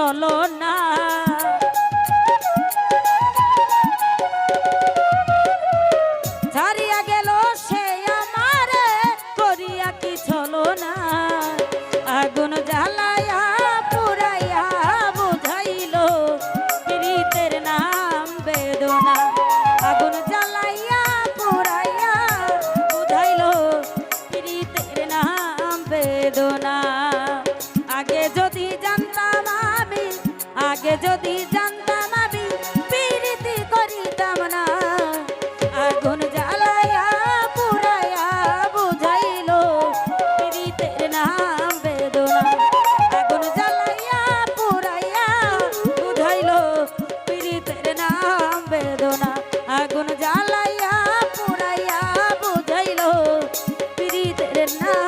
চলো না। ছাড়িয়া গেল সে আমারে করিয়া কি চলো না। আগুন জ্বালাইয়া পুরাইয়া বুঝাইল প্রীতের নাম বেদনা। আগুন জ্বালাইয়া পুরাইয়া বুঝাইল প্রীতের নাম বেদনা। আগে যদি জানতাম আমি, আগে যদি জানতাম আমি প্রীতি করিতাম না। আগুন জ্বালাইয়া পুরাইয়া বুঝাইল প্রীতের নাম বেদনা। আগুন জ্বালাইয়া পুরাইয়া বুঝাইল প্রীতের নাম বেদনা। আগুন জ্বালাইয়া পুরাইয়া বুঝাইল প্রীতের নাম